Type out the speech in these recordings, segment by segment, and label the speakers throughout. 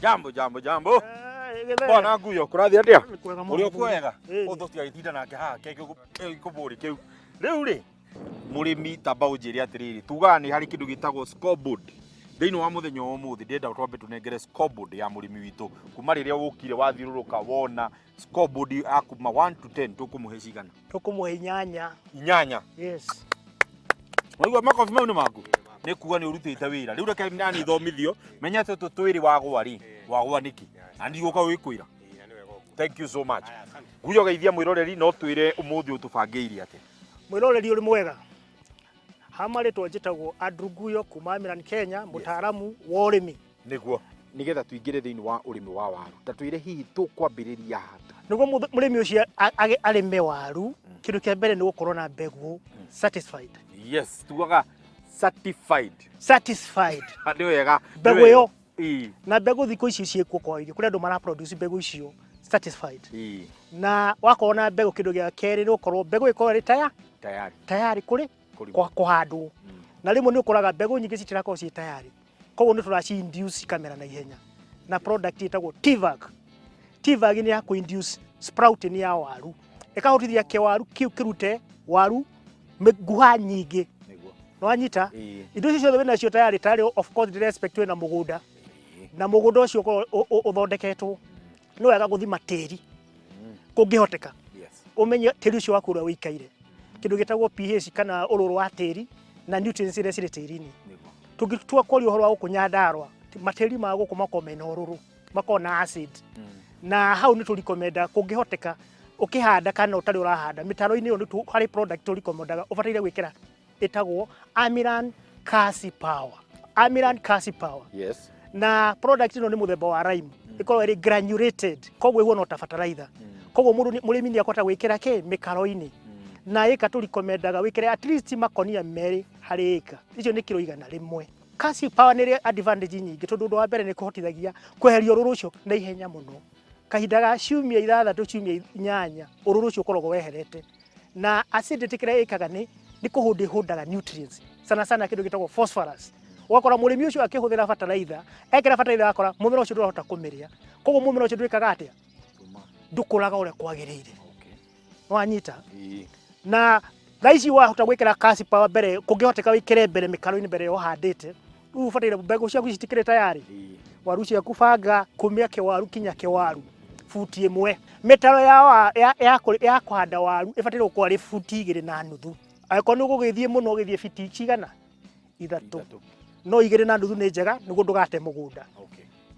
Speaker 1: Jambo. Bwana nguyo kurathi atia? Uri kwega? Uthuti agitinda nake haha keke ikuburi kiu. Riu ri murimi tamba unjiri atiriri tuga ni hari kindu gitagwo scoreboard. Thiini wa muthenya umuthi ndenda twambe tunengere scoreboard ya murimi witu kuma riria ukire wathiruruka wona scoreboard akuma 1 to 10 tukumuhe cigana?
Speaker 2: Tukumuhe 8.
Speaker 1: 8?
Speaker 2: Yes.
Speaker 1: Waigua makofi mau ni maku? Ni kuga ni urutite wira. Riu reke nani thomithio menya tutu twiri wagwa niki. Andi guka wikwira. Thank you so much. Nguyo geithia mwiroreri no twire umuthi utubangiire ate.
Speaker 2: Mwiroreri uri mwega. Hamare twajitagwo Andruguyo kuma Ariman Kenya mutaaramu wa urimi.
Speaker 1: Niguo nigetha tuingire thiini wa urimi wa waru. Tatwire hihi tukwambiriria hata.
Speaker 2: Niguo murimi ucio arime waru kindu kia mbere ni gukorwo na mbegu satisfied.
Speaker 1: Yes, tugaga
Speaker 2: satisfied.
Speaker 1: Ndio wega.
Speaker 2: Mbegu yo. Na mbegu thiko ici ciekwo kwa irio kuria andu mara produce mbegu icio satisfied. Na wakona mbegu kindu gia keri no korwo mbegu ikorwo ri tayari kuri kwa kuhandwo. Na rimwe ni ukoraga mbegu nyingi citirakorwo ci tayari. Koguo ni turaci induce kamera na ihenya. Na product itagwo TVAG. TVAG ni ya ku induce sprouting ya waru. Ikahotithia ke waru kiu kirute waru nguha nyingi. No anyita indo icio ciothe wina cio tayari of course direspect we na mugunda. Na mugunda ucio uthondeketwo no wega guthima tiri kungihoteka. Umenye tiri ucio waku ura wikaire kindu gitagwo pH kana ururu wa tiri na nutrients iria ciri tiri-ini. Tungitua kori uhoro wa gukunya ndarwa matiri ma guku mena ururu makona acid. Na hau ni turikomenda kungihoteka ukihanda kana utari urahanda mitaro-ini yo ni hari product turikomendaga ubataire gwikira itagwo Ariman Kasi Power.
Speaker 1: Yes.
Speaker 2: Na product ino ni muthemba wa lime. Ikorwo iri granulated. Koguo igwo no ta fertilizer. Koguo murimi ni akota gwikira mikaro-ini. Na eka turikomendaga wikire at least makonia meri hari eka. Icio ni kilo 100. Kasi Power ni advantage nyingi tondu wa mbere ni kuhotithagia kweheria ururu ucio na ihenya muno. Kahinda ga ciumia 6 ciumia 8 ururu ucio ukoragwo weherete. Na acidity kire ekaga ni kuhundaga nutrients. Sana kindu gitagwo phosphorus. Wakora murimi ucio akihuthira fertilizer, ekira fertilizer akora mumera ucio ndurahota kumiria. Koguo mumera ucio ndwikaga atia? Ndukuraga ure kwagirire. Wanyita? Na raici wahota gwikira Kasi Power mbere kungihoteka wikire mbere mikaro-ini mbere yo handite. Riu fertilizer mbegu ciaku citikire tayari. Waru ciaku banga kumia ke waru kinya ke waru. Futi 1. Mitaro ya kuhanda waru ifatire gukwa ri futi 2.5. Aiko ni gugithie muno githie fiti cigana 3. No 2.5 ni njega niguo ndugate mugunda.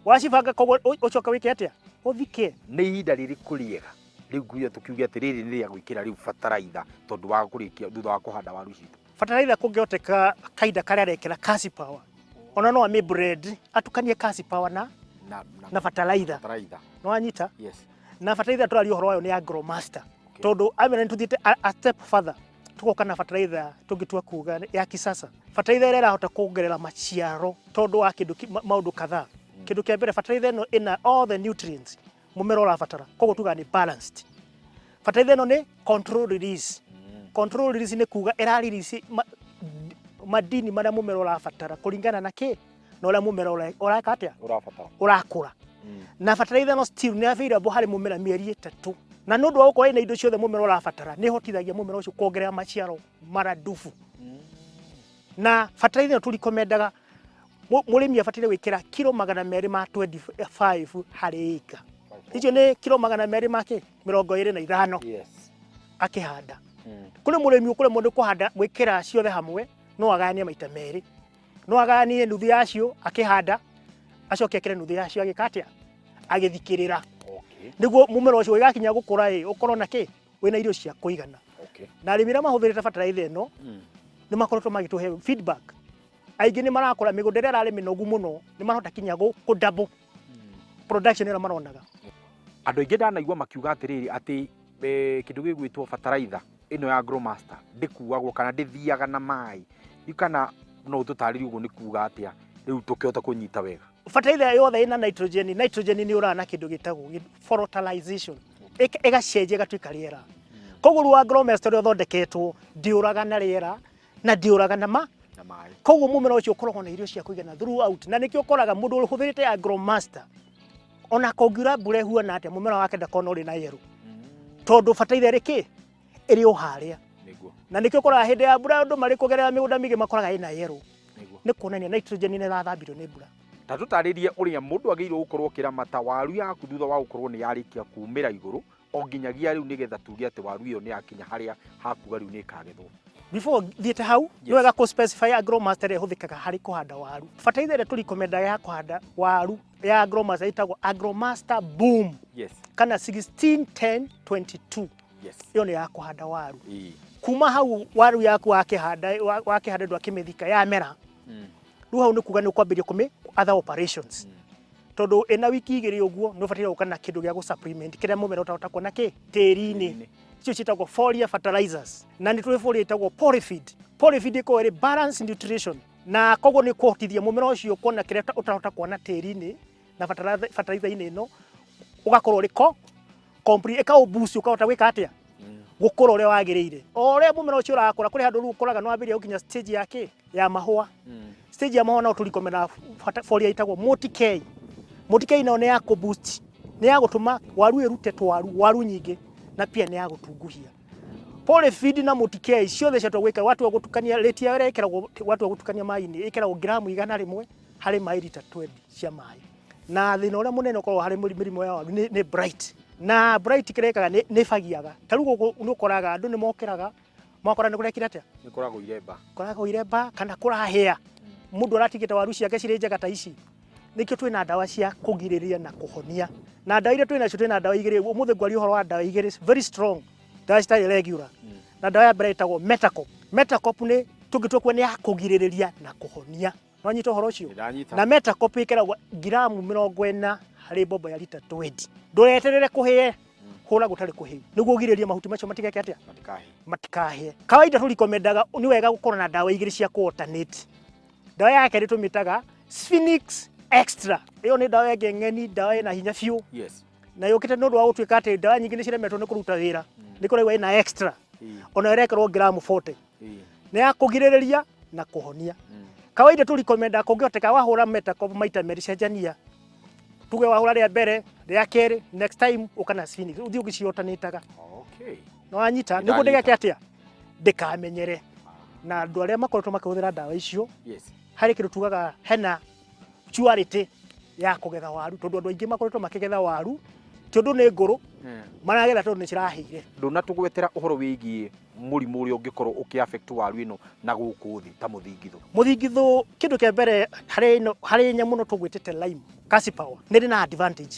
Speaker 2: Wacibanga koguo ucoka wike atia? Uthike. Ni ihinda riri kuriega. Riu nguyo tukiuge atiriri ni ria gwikira riu fertilizer tondu wa kurikia thutha wa kuhanda waru citu. Fertilizer kungihoteka kaida karia rekira Kasi Power. Ona no ame bread atukanie Kasi Power na fertilizer. No anyita? Yes. Na fertilizer turari uhoro wayo ni agromaster. Tondu amene tuthite a step further. Tukoka na fertilizer tungitua kuga ya kisasa. Fertilizer ira hota kuongerera maciaro tondu wa kindu maundu kadhaa. Kindu kia mbere fertilizer no ina all the nutrients mumero urabatara. Koguo tuga ni balanced. Fertilizer no ni control release. Control release ni kuga ira release madini maria mumero urabatara kuringana na ki no ria mumero uraka atia urakura. Na fertilizer no still ni available hari mumera mieri 3. Na nundu wa gukora ina indo ciothe mumera urabatara ni hotithagia mumera ucio kuongerera maciaro maradufu. Na fertilizer turikomendaga murimi afatire gwikira kilo 225 hari eka. Icio ni kilo 225. Yes. Akihanda. Kule murimi ukule mundu kuhanda gwikira ciothe hamwe no aganie maita meri. No aganie nuthu yacio akihanda acoke ekire nuthu yacio agikatia agithikirira. Niguo mumera ucio igakinya gukura ukorwo na ki wina irio cia kuigana. Na arimira mahuthirite fertilizer ino ni makorotwo magituhe feedback. Aingi ni marakora migunda ira arari minogu muno ni marahota kinya ku double production ira maronaga. Andu aingi ndanaigua makiuga atiriri ati kindu gigwitwo fertilizer ino ya agromaster ndikuagwo kana ndithiaga na mai ikana no ututaririe uguo ni kuuga atia riu tukihota kunyita wega. Fertilizer yothe ina nitrogen ni urana kindu gitagwo fertilization igacenjia gatuika riera. Koguo wa agromaster uthondeketwo ndiuraga na riera na ndiuraga na
Speaker 1: na mai
Speaker 2: koguo mumera ucio ukoragwo na irio cia kuigana throughout na nikio ukoraga mundu uhuthirite agromaster ona kongira mbura huana atia mumera wake ndakona uri na yero tondu fataitha riki iri uharia
Speaker 1: niguo
Speaker 2: na nikio ukoraga hindi ya mbura andu mari kugerera migunda mingi makoraga ina yero
Speaker 1: niguo
Speaker 2: ni kuonania nitrogen ni rathambirio ni mbura
Speaker 1: ta tutaririe uria mundu agiirwo gukorwo kiramata waru yaku thutha wa gukorwo ni yarikia kumira iguru o nginyagia riu nigetha tuge ati waru iyo ni yakinya haria hakuga riu ni ikagethwo.
Speaker 2: Before thiete hau ni wega ku specify agromaster ihuthikaga hari kuhanda waru. Fataitha ire turikomendaga ya kuhanda waru ya agromaster itagwo agromaster boom.
Speaker 1: Yes.
Speaker 2: Kana 16-10-22.
Speaker 1: Yes.
Speaker 2: Iyo ni ya kuhanda waru. Kuma hau waru yaku wakihanda ndwa kimithika ya mera. Riu hau ni kuga ni kwambiria kumi other operations. Tondu ena wiki igiri uguo no fatira ukana kindu gya gu supplement kiria mumera utahota kuona ki tiri-ini icio citagwo foliar fertilizers na ni twi foliar itagwo polyfeed iko iri balanced nutrition na koguo ni kuhotithia mumera ucio kuona kiria utahota kuona tiri-ini na fertilizer-ini ino ugakorwo riko complete eka ubusi ukahota gwika atia gukura uria wagiriire uria mumera ucio urakura kuri handu ukuraga no ambiria ukinya stage yake ya mahua stage ya mahua no turikomena foliar itagwo multi-K ino ni ya kuboost ni ya gutuma waru irute waru nyingi na pia ni ya gutunguhia polyfeed na multi-K ciothe cia twika watu wa gutukania rate ya ira ikiragwo watu wa gutukania mai-ini ikiragwo gramu 100 hari mai lita 20 cia mai na thina uria munene ukorwo hari mirimo ya waru ni bright na bright kirekaga ni fagiaga taru guku ni ukoraga andu ni mokiraga makora ni kurekira atia
Speaker 1: ni koragwo
Speaker 2: iremba kana kurahia mundu aratigita waru ciake ciri njega ta ici nikio twina dawa cia kugiriria na kuhonia na dawa iria twina cio twina dawa igiri umuthe ngwari uhoro wa dawa igiri very strong dawa cia regular na dawa ya mbere itagwo metacop ni tungitwo kwe ni ya kugiriria na kuhonia no nyito horo ucio na metacop ikeragwo gramu 40 hari bobo ya lita 20 ndureterere kuhie hura gutari kuhiu niguo ugiriria mahuti macio matigeke atia matikahe kawaida turikomendaga ni wega gukorwo na dawa igiri cia alternate dawa yake ri tumitaga Sphinx extra iyo ni dawa ya ng'eni dawa ina hinya fiu
Speaker 1: yes
Speaker 2: na yokite no dwa utwika ati dawa nyingi ni ciremetwo ni kuruta wira ni kuraiwa ina extra ona irekerwo gramu 40 ni ya kugiriria na kuhonia kawaida tulikomenda kungihoteka wahura metacop maita meri cenjania tuge wahura ria mbere ria keri next time ukana Sphinx uthi ugiciotanitaga
Speaker 1: okay
Speaker 2: no anyita niguo ndigake atia ndikamenyere na andu aria makoretwo makihuthira dawa icio
Speaker 1: yes
Speaker 2: hari kindu tugaga hena purity ya kugetha waru tondu andu aingi makoretwo makigetha waru tondu ni nguru maragetha tondu ni cirahire
Speaker 1: nduna tugwetera uhoro wigie murimu uri ungikorwo ukiaffect waru ino na guku thi ta muthingitho
Speaker 2: kindu kia mbere hari nyamu no tugwitete lime cassippower ni na advantage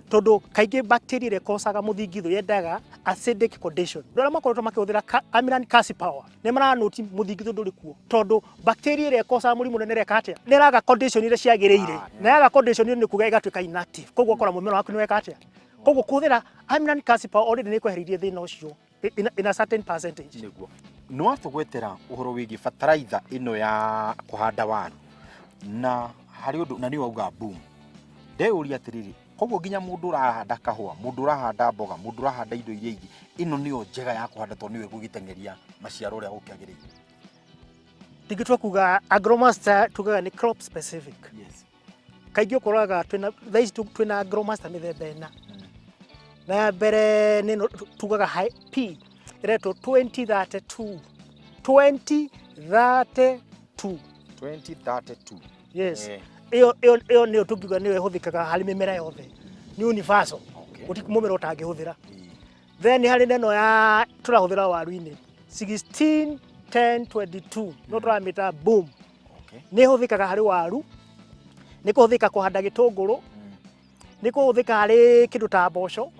Speaker 2: tondu kaingi bacteria ire kosaga muthingitho yendaga acidic condition ndora makoretwo makihuthira Ariman cassippower ni maranoti muthingitho nduri kuo tondu bacteria ire kosaga murimu ne reka atia ni raga condition ire ciagiriire na yaga condition ni kuga igatuika inactive koguo kora mumero waku ni weka atia koguo kuhuthira Ariman cassippower already ni kweheririe thina ucio in a certain percentage
Speaker 1: niguo no atugwetera uhoro wigi fertilizer ino ya kuhanda waru na hari undu na ni wauga boom ndeuria atiriri koguo nginya mundu urahanda kahua mundu urahanda mboga mundu urahanda indo iria ingi ino niyo njega ya kuhanda to niwe gugitengeria maciaro uria gukiagiriire
Speaker 2: tigitwa kuga agromaster tugaga ni crop specific
Speaker 1: yes
Speaker 2: kaingi ukoraga twina agromaster mithemba ena na ya mbere ni tugaga high P ireto 2032 yes iyo ni tukiuga niwe huthikaga hari mimera yothe ni universal mumera utangihuthira then hari neno ya turahuthira waru-ini 16-10-22 no turamita boom ni huthikaga hari waru ni kuhuthika kuhanda gitunguru ni kuhuthika hari kindu ta mboco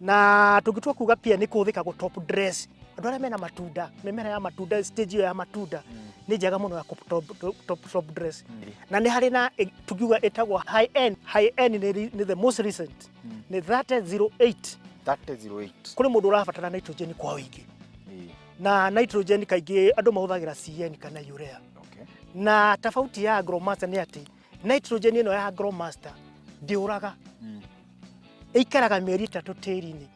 Speaker 2: na tugitua kuga pia ni kuhuthika go top dress andu aria mena matunda mimera ya matunda stage ya matunda ni njega muno ya top dress na ni hari na tugiuga etagwo high end ni the most recent ni 3008 kuri mundu urabatara nitrogen kwa wingi na nitrogen kaingi andu mahuthagira CN kana urea na tofauti ya agromaster ni ati nitrogen ino ya agromaster ndiuraga ikaraga mieri 3 tiri-ini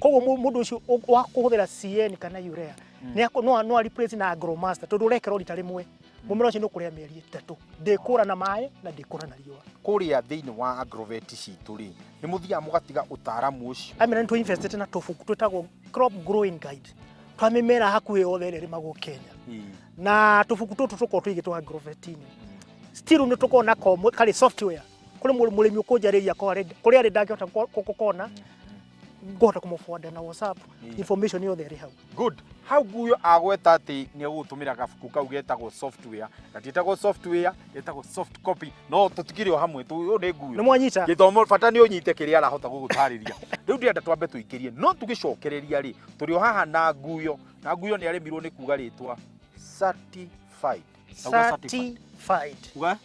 Speaker 2: koguo mundu ucio wa kuhuthira CN kana urea no replace na agromaster tondu rekera rita rimwe mumera ucio nukuria mieri 3 ndikura na mai na ndikura na riua
Speaker 1: kuria thiini wa agrovet citu ri ni muthia mugatiga utaaramu ucio
Speaker 2: amena ntu invest na tofuku twetagwo crop growing guide twa mimera hakuhi yothe iri magu Kenya na tofuku tutu tuko twigitwa agrovetini still ni tuko na kali software kuri murimi ukunjariria kuri ari ndangihota gukona ngota kumufuada na WhatsApp information yothe iri hau
Speaker 1: good hau guyo agweta ati ni ugutumira gafuku kau getagwo software gatitagwo software getagwo soft copy no tutikire o hamwe tu ni guyo
Speaker 2: ni mwanyita
Speaker 1: githomo bata ni unyite kiria arahota gugutariria riu ndienda twambe tuikirie no tugicokereria ri turi o haha na guyo ni aremirwo ni kuga ritwa certified uga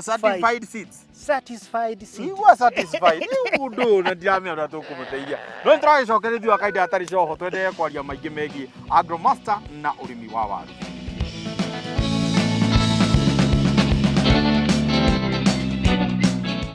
Speaker 1: certified seeds
Speaker 2: satisfied seed
Speaker 1: igwa satisfied mundu na ndiramia na tukumuteithia no ntragicokerithio akaida atari coho twende kwaria maingi megi agromaster na urimi wa waru.